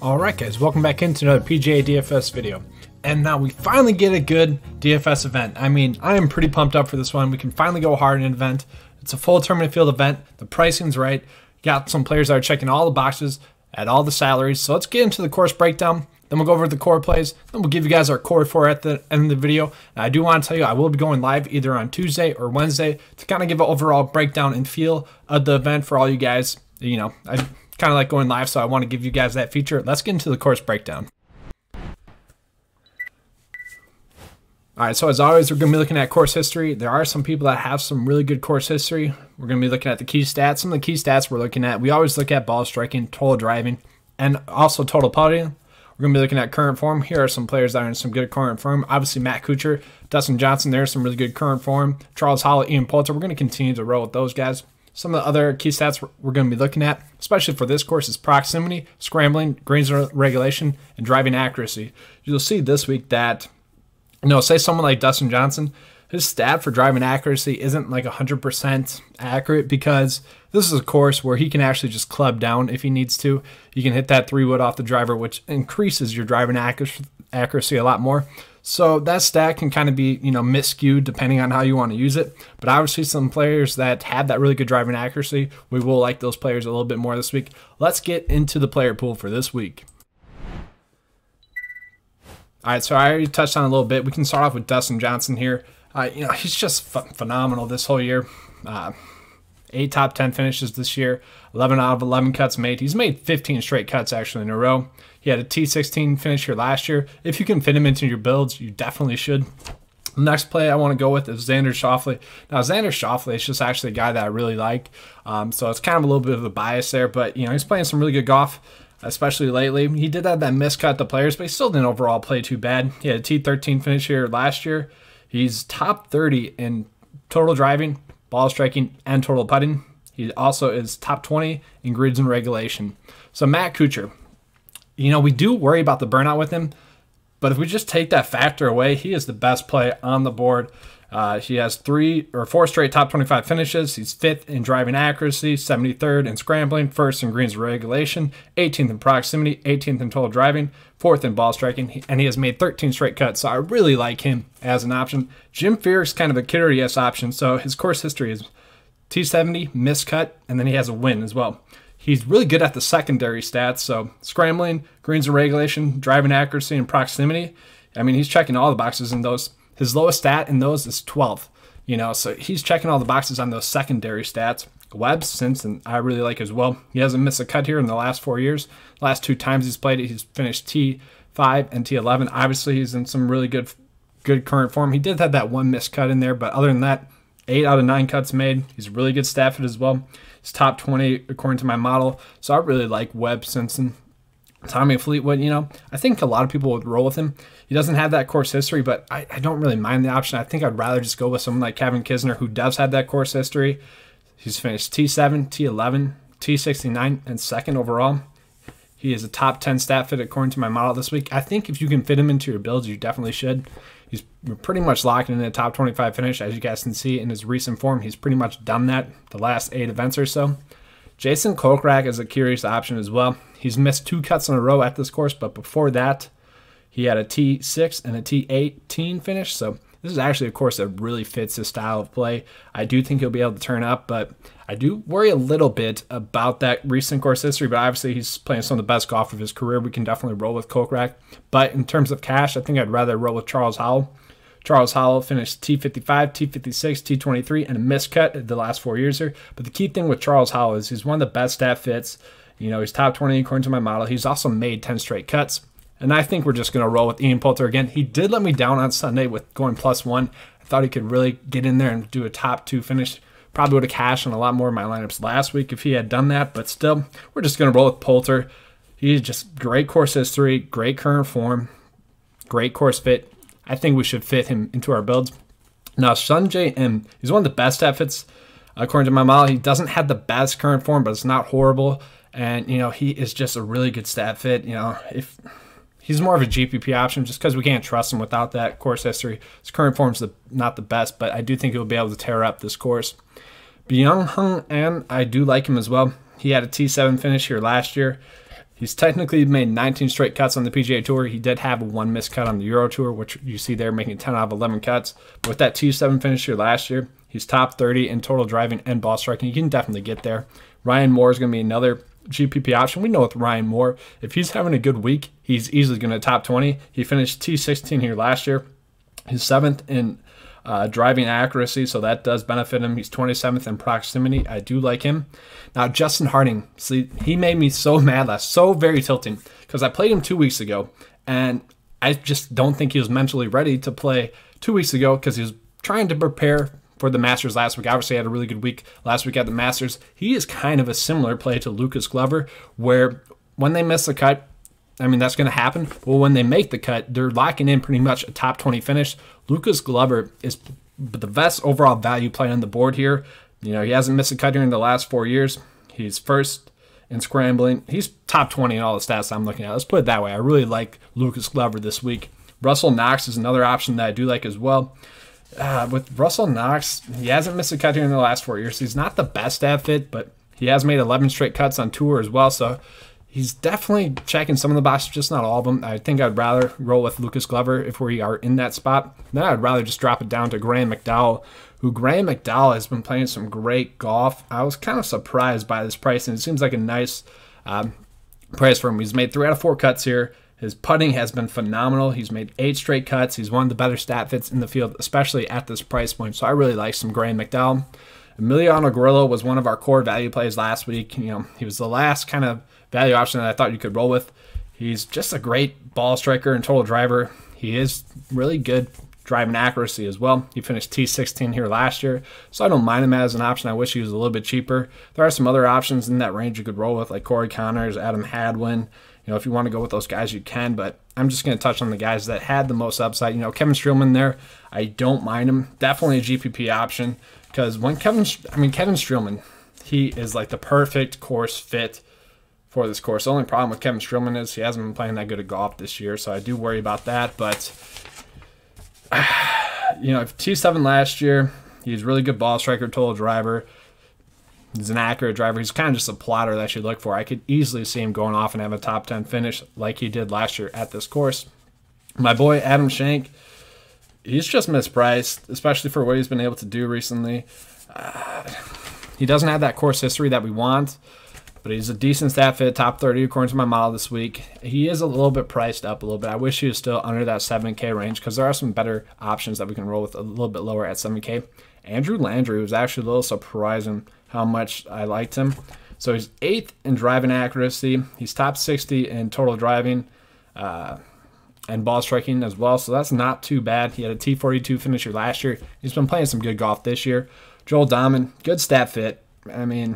Alright guys, welcome back into another PGA DFS video. And now we finally get a good DFS event. I mean, I am pretty pumped up for this one. We can finally go hard in an event. It's a full tournament field event. The pricing's right. Got some players that are checking all the boxes at all the salaries. So let's get into the course breakdown. Then we'll go over the core plays. Then we'll give you guys our core four at the end of the video. And I do want to tell you, I will be going live either on Tuesday or Wednesday to kind of give an overall breakdown and feel of the event for all you guys. You know, I kind of like going live, so I want to give you guys that feature. Let's get into the course breakdown. Alright, so as always, we're going to be looking at course history. There are some people that have some really good course history. We're going to be looking at the key stats. Some of the key stats we're looking at, we always look at ball striking, total driving, and also total putting. We're going to be looking at current form. Here are some players that are in some good current form. Obviously, Matt Kuchar, Dustin Johnson, there's some really good current form. Charles Howell, Ian Poulter. We're going to continue to roll with those guys. Some of the other key stats we're going to be looking at, especially for this course, is proximity, scrambling, greens regulation, and driving accuracy. You'll see this week that, you know, say someone like Dustin Johnson, his stat for driving accuracy isn't like 100% accurate because this is a course where he can actually just club down if he needs to. You can hit that 3-wood off the driver, which increases your driving accuracy a lot more. So that stat can kind of be, you know, miscued depending on how you want to use it. But obviously some players that have that really good driving accuracy, we will like those players a little bit more this week. Let's get into the player pool for this week. All right, so I already touched on it a little bit. We can start off with Dustin Johnson here. You know, he's just phenomenal this whole year. 8 top 10 finishes this year, 11 out of 11 cuts made. He's made 15 straight cuts actually in a row. He had a T16 finish here last year. If you can fit him into your builds, you definitely should. The next play I want to go with is Xander Schauffele. Now, Xander Schauffele is just actually a guy that I really like. So it's kind of a little bit of a bias there, but, you know, he's playing some really good golf, especially lately. He did have that miscut the players, but he still didn't overall play too bad. He had a T13 finish here last year. He's top 30 in total driving, ball striking, and total putting. He also is top 20 in grids and regulation. So Matt Kuchar, you know, we do worry about the burnout with him, but if we just take that factor away, he is the best play on the board. He has 3 or 4 straight top 25 finishes. He's 5th in driving accuracy, 73rd in scrambling, 1st in greens regulation, 18th in proximity, 18th in total driving, 4th in ball striking, and he has made 13 straight cuts. So I really like him as an option. Jim Furyk is kind of a curious option. So his course history is T70, miscut, and then he has a win as well. He's really good at the secondary stats. So scrambling, greens and regulation, driving accuracy, and proximity. I mean, he's checking all the boxes in those. His lowest stat in those is 12th, you know, so he's checking all the boxes on those secondary stats. Webb Simpson, I really like as well. He hasn't missed a cut here in the last 4 years. The last 2 times he's played it, he's finished T5 and T11. Obviously, he's in some really good current form. He did have that 1 missed cut in there, but other than that, 8 out of 9 cuts made. He's a really good stat fit as well. He's top 20 according to my model, so I really like Webb Simpson. Tommy Fleetwood, you know, I think a lot of people would roll with him. He doesn't have that course history, but I don't really mind the option. I think I'd rather just go with someone like Kevin Kisner, who does have that course history. He's finished T7, T11, T69, and 2nd overall. He is a top 10 stat fit according to my model this week. I think if you can fit him into your builds, you definitely should. He's pretty much locked in a top 25 finish. As you guys can see in his recent form, he's pretty much done that the last 8 events or so. Jason Kokrak is a curious option as well. He's missed 2 cuts in a row at this course, but before that, he had a T6 and a T18 finish. So this is actually a course that really fits his style of play. I do think he'll be able to turn up, but I do worry a little bit about that recent course history, but obviously he's playing some of the best golf of his career. We can definitely roll with Kokrak. But in terms of cash, I think I'd rather roll with Charles Howell. Charles Howell finished T55, T56, T23, and a miscut the last 4 years here. But the key thing with Charles Howell is he's one of the best stat fits. You know, he's top 20 according to my model. He's also made 10 straight cuts. And I think we're just going to roll with Ian Poulter again. He did let me down on Sunday with going +1. I thought he could really get in there and do a top 2 finish. Probably would have cashed on a lot more of my lineups last week if he had done that. But still, we're just going to roll with Poulter. He's just great course history, great current form, great course fit. I think we should fit him into our builds. Now, Sungjae M, he's one of the best stat fits according to my model. He doesn't have the best current form, but it's not horrible. And, you know, he is just a really good stat fit. You know, if he's more of a GPP option just because we can't trust him without that course history. His current form's not the best, but I do think he'll be able to tear up this course. Byung-Hung An, I do like him as well. He had a T7 finish here last year. He's technically made 19 straight cuts on the PGA Tour. He did have one missed cut on the Euro Tour, which you see there, making 10 out of 11 cuts. But with that T7 finish here last year, he's top 30 in total driving and ball striking. You can definitely get there. Ryan Moore is going to be another GPP option. We know with Ryan Moore, if he's having a good week, he's easily going to top 20. He finished T16 here last year. He's 7th in driving accuracy, so that does benefit him. He's 27th in proximity. I do like him. Now, Justin Harding, see, he made me so mad last, so very tilting, because I played him 2 weeks ago, and I just don't think he was mentally ready to play 2 weeks ago because he was trying to prepare for the Masters last week. Obviously, he had a really good week last week at the Masters. He is kind of a similar play to Lucas Glover, where when they miss the cut, I mean, that's going to happen. Well, when they make the cut, they're locking in pretty much a top 20 finish. Lucas Glover is the best overall value play on the board here. You know, he hasn't missed a cut during the last 4 years. He's first in scrambling. He's top 20 in all the stats I'm looking at. Let's put it that way. I really like Lucas Glover this week. Russell Knox is another option that I do like as well. With Russell Knox, he hasn't missed a cut during the last 4 years. He's not the best at fit, but he has made 11 straight cuts on tour as well. So he's definitely checking some of the boxes, just not all of them. I think I'd rather roll with Lucas Glover if we are in that spot. Then I'd rather just drop it down to Gran Mcdowell, who Gran Mcdowell has been playing some great golf. I was kind of surprised by this price, and it seems like a nice price for him. He's made 3 out of 4 cuts here. His putting has been phenomenal. He's made 8 straight cuts. He's one of the better stat fits in the field, especially at this price point. So I really like some Gran Mcdowell. Emiliano Grillo was one of our core value plays last week. You know, he was the last kind of value option that I thought you could roll with. He's just a great ball striker and total driver. He is really good driving accuracy as well. He finished T16 here last year, so I don't mind him as an option. I wish he was a little bit cheaper. There are some other options in that range you could roll with, like Corey Connors, Adam Hadwin. You know, if you want to go with those guys, you can, but I'm just going to touch on the guys that had the most upside. You know, Kevin Streelman there, I don't mind him. Definitely a GPP option, because when Kevin Streelman, he is like the perfect course fit for this course. The only problem with Kevin Streelman is he hasn't been playing that good at golf this year, so I do worry about that. But, you know, T7 last year, he's really good ball striker, total driver. He's an accurate driver. He's kind of just a plotter that I should look for. I could easily see him going off and have a top 10 finish like he did last year at this course. My boy Adam Shank, he's just mispriced, especially for what he's been able to do recently. He doesn't have that course history that we want, but he's a decent stat fit, top 30 according to my model this week. He is a little bit priced up a little bit. I wish he was still under that 7K range, because there are some better options that we can roll with a little bit lower at 7K. Andrew Landry was actually a little surprising how much I liked him. So he's 8th in driving accuracy. He's top 60 in total driving and ball striking as well. So that's not too bad. He had a T42 finisher last year. He's been playing some good golf this year. Joel Dahman, good stat fit. I mean,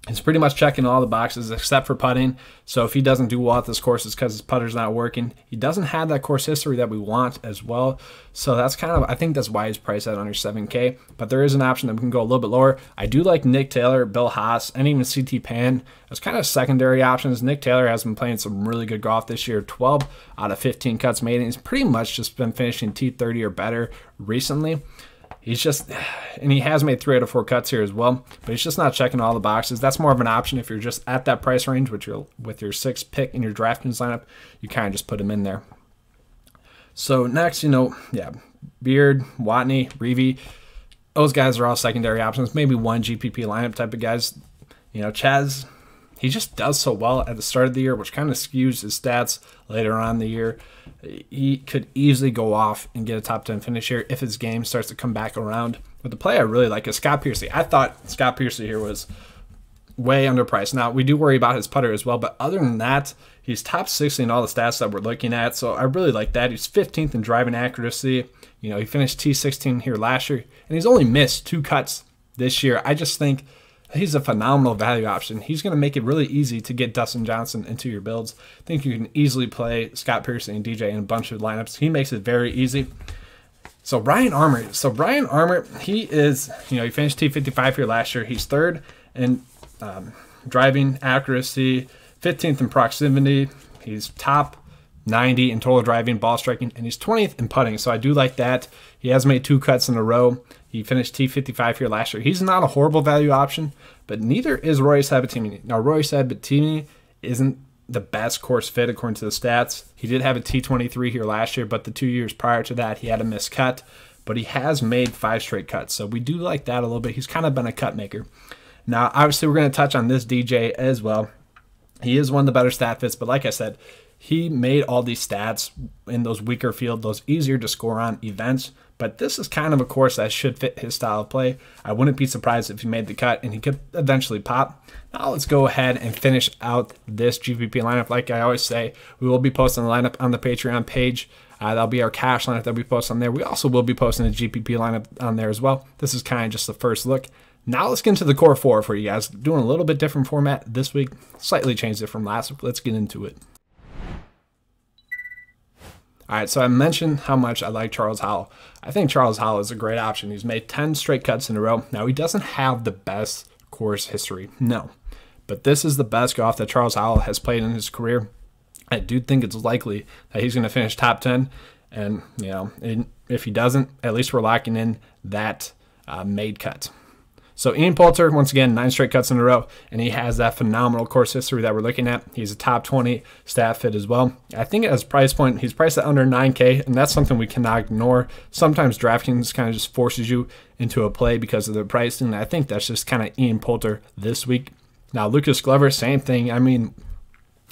he's pretty much checking all the boxes except for putting. So if he doesn't do well at this course, it's because his putter's not working. He doesn't have that course history that we want as well. So that's kind of, I think that's why he's priced at under 7K. But there is an option that we can go a little bit lower. I do like Nick Taylor, Bill Haas, and even CT Pan as kind of secondary options. Nick Taylor has been playing some really good golf this year. 12 out of 15 cuts made. And he's pretty much just been finishing T30 or better recently. He's just, and he has made 3 out of 4 cuts here as well, but he's just not checking all the boxes. That's more of an option if you're just at that price range with your 6th pick in your DraftKings lineup. You kind of just put him in there. So next, you know, yeah, Beard, Watney, Reevy, those guys are all secondary options. Maybe one GPP lineup type of guys. You know, Chaz, he just does so well at the start of the year, which kind of skews his stats later on in the year. He could easily go off and get a top 10 finish here if his game starts to come back around. But the play I really like is Scott Piercy. I thought Scott Piercy here was way underpriced. Now, we do worry about his putter as well, but other than that, he's top 60 in all the stats that we're looking at, so I really like that. He's 15th in driving accuracy. You know, he finished T16 here last year, and he's only missed 2 cuts this year. I just think he's a phenomenal value option. He's going to make it really easy to get Dustin Johnson into your builds. I think you can easily play Scott Piercy and DJ in a bunch of lineups. He makes it very easy. So Brian Armour. He is, you know, he finished T55 here last year. He's 3rd in driving accuracy, 15th in proximity. He's top 90 in total driving, ball striking, and he's 20th in putting. So I do like that. He has made 2 cuts in a row. He finished T55 here last year. He's not a horrible value option, but neither is Rory Sabbatini. Now, Rory Sabbatini isn't the best course fit according to the stats. He did have a T23 here last year, but the 2 years prior to that, he had a missed cut. But he has made 5 straight cuts, so we do like that a little bit. He's kind of been a cut maker. Now, obviously, we're going to touch on this DJ as well. He is one of the better stat fits, but like I said, he made all these stats in those weaker field, those easier to score on events. But this is kind of a course that should fit his style of play. I wouldn't be surprised if he made the cut and he could eventually pop. Now let's go ahead and finish out this GPP lineup. Like I always say, we will be posting the lineup on the Patreon page. That'll be our cash lineup that we post on there. We also will be posting a GPP lineup on there as well. This is kind of just the first look. Now let's get into the core 4 for you guys. Doing a little bit different format this week. Slightly changed it from last week. Let's get into it. All right, so I mentioned how much I like Charles Howell. I think Charles Howell is a great option. He's made 10 straight cuts in a row. Now, he doesn't have the best course history, no. But this is the best golf that Charles Howell has played in his career. I do think it's likely that he's going to finish top 10. And, you know, if he doesn't, at least we're locking in that made cut. So Ian Poulter, once again, 9 straight cuts in a row, and he has that phenomenal course history that we're looking at. He's a top 20 stat fit as well. I think at his price point, he's priced at under 9K, and that's something we cannot ignore. Sometimes DraftKings kind of just forces you into a play because of the pricing. I think that's just kind of Ian Poulter this week. Now, Lucas Glover, same thing. I mean,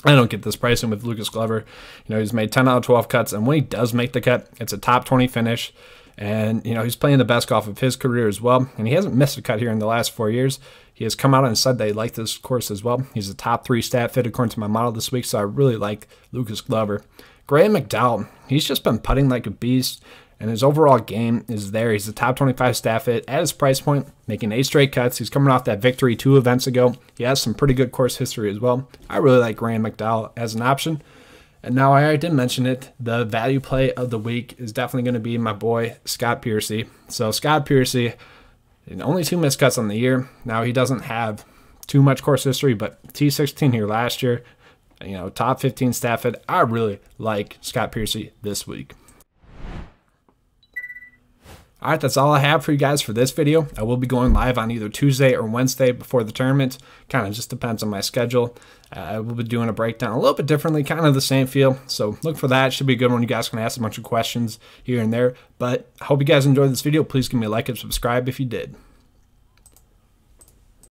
I don't get this pricing with Lucas Glover. You know, he's made 10 out of 12 cuts, and when he does make the cut, it's a top 20 finish. And, you know, he's playing the best golf of his career as well. And he hasn't missed a cut here in the last 4 years. He has come out and said that he liked this course as well. He's a top 3 stat fit according to my model this week, so I really like Lucas Glover. Gran Mcdowell, he's just been putting like a beast, and his overall game is there. He's a top 25 stat fit at his price point, making 8 straight cuts. He's coming off that victory 2 events ago. He has some pretty good course history as well. I really like Gran Mcdowell as an option. And now I already did mention it, the value play of the week is definitely going to be my boy, Scott Piercy. So Scott Piercy, only 2 missed cuts on the year. Now he doesn't have too much course history, but T16 here last year, you know, top 15 stat fit. I really like Scott Piercy this week. All right, that's all I have for you guys for this video. I will be going live on either Tuesday or Wednesday before the tournament. Kind of just depends on my schedule. I will be doing a breakdown a little bit differently, kind of the same feel. So look for that. Should be a good one. You guys can ask a bunch of questions here and there. But I hope you guys enjoyed this video. Please give me a like and subscribe if you did.